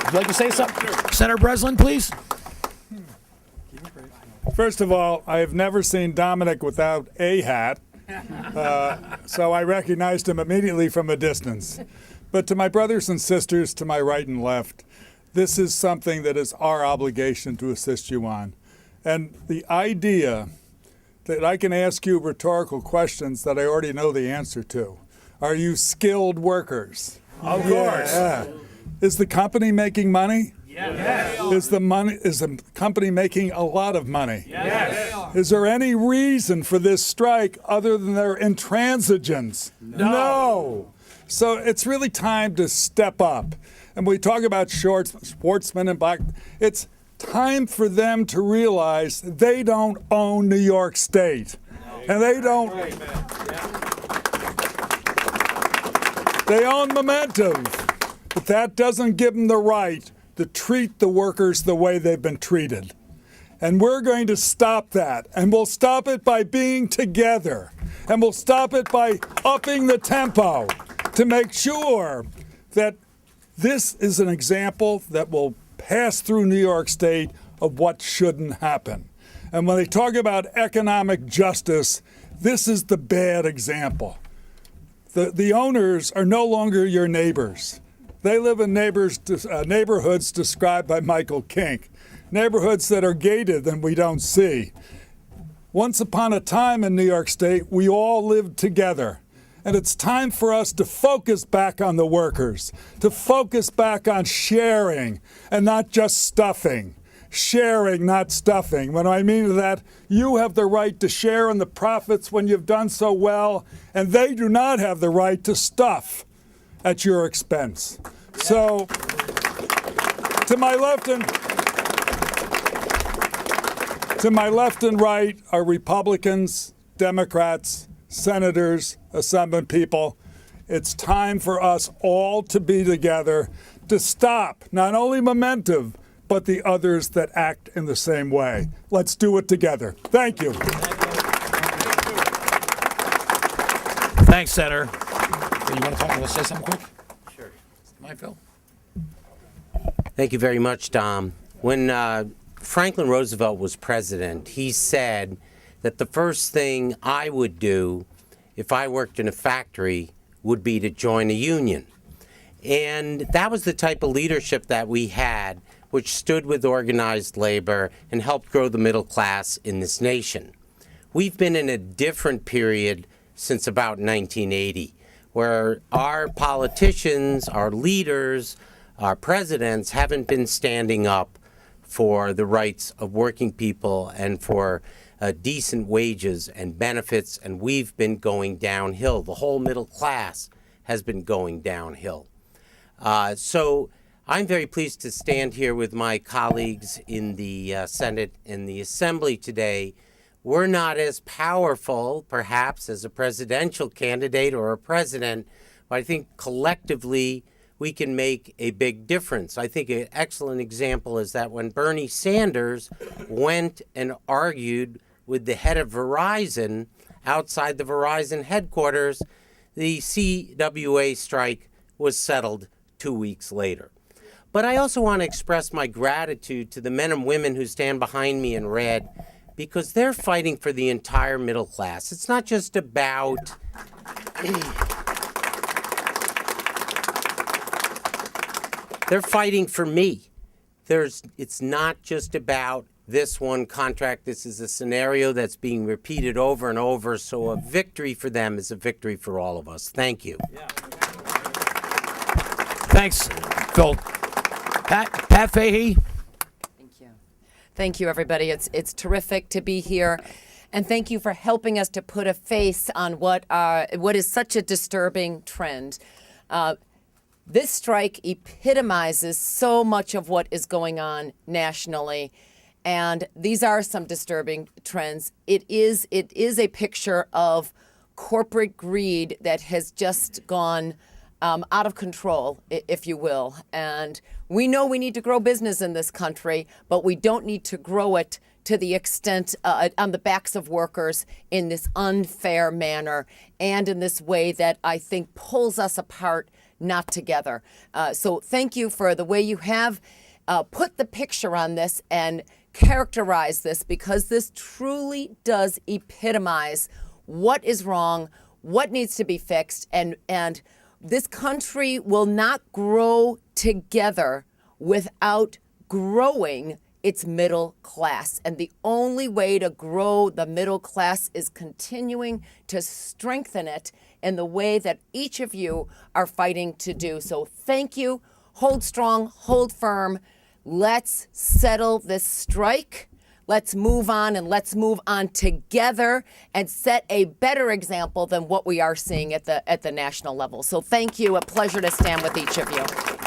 Would you like to say something? Senator Breslin, please. First of all, I have never seen Dominic without a hat, so I recognized him immediately from a distance. But to my brothers and sisters to my right and left, this is something that is our obligation to assist you on. And the idea that I can ask you rhetorical questions that I already know the answer to. Are you skilled workers? Of course. Yeah. Is the company making money? Yes. Is the company making a lot of money? Yes. Is there any reason for this strike other than their intransigence? No. So it's really time to step up. And we talk about sportsmen and black. It's time for them to realize they don't own New York State. And they don't. They own Momentive. But that doesn't give them the right to treat the workers the way they've been treated. And we're going to stop that. And we'll stop it by being together. And we'll stop it by upping the tempo to make sure that this is an example that will pass through New York State of what shouldn't happen. And when they talk about economic justice, this is the bad example. The owners are no longer your neighbors. They live in neighborhoods described by Michael Kink, neighborhoods that are gated and we don't see. Once upon a time in New York State, we all lived together. And it's time for us to focus back on the workers, to focus back on sharing and not just stuffing. Sharing, not stuffing. When I mean that, you have the right to share in the profits when you've done so well, and they do not have the right to stuff at your expense. So, to my left and right are Republicans, Democrats, senators, Assembly people. It's time for us all to be together to stop not only Momentive, but the others that act in the same way. Let's do it together. Thank you. Thanks, Senator. You want to say something quick? Sure. Mine, Phil? Thank you very much, Dom. When Franklin Roosevelt was president, he said that the first thing I would do if I worked in a factory would be to join a union. And that was the type of leadership that we had, which stood with organized labor and helped grow the middle class in this nation. We've been in a different period since about 1980, where our politicians, our leaders, our presidents haven't been standing up for the rights of working people and for decent wages and benefits, and we've been going downhill. The whole middle class has been going downhill. So I'm very pleased to stand here with my colleagues in the Senate and the Assembly today. We're not as powerful, perhaps, as a presidential candidate or a president, but I think collectively we can make a big difference. I think an excellent example is that when Bernie Sanders went and argued with the head of Verizon outside the Verizon headquarters, the CWA strike was settled 2 weeks later. But I also want to express my gratitude to the men and women who stand behind me in red, because they're fighting for the entire middle class. It's not just about they're fighting for me. It's not just about this one contract. This is a scenario that's being repeated over and over. So a victory for them is a victory for all of us. Thank you. Yeah. Thanks, Phil. Pat Fahy. Thank you. Thank you, everybody. It's terrific to be here. And thank you for helping us to put a face on what is such a disturbing trend. This strike epitomizes so much of what is going on nationally. And these are some disturbing trends. It is a picture of corporate greed that has just gone out of control, if you will. And we know we need to grow business in this country, but we don't need to grow it to the extent on the backs of workers in this unfair manner and in this way that I think pulls us apart not together. So thank you for the way you have put the picture on this and characterize this, because this truly does epitomize what is wrong, what needs to be fixed, and this country will not grow together without growing its middle class. And the only way to grow the middle class is continuing to strengthen it in the way that each of you are fighting to do. So thank you. Hold strong, hold firm. Let's settle this strike. Let's move on, and let's move on together and set a better example than what we are seeing at the national level. So thank you. A pleasure to stand with each of you.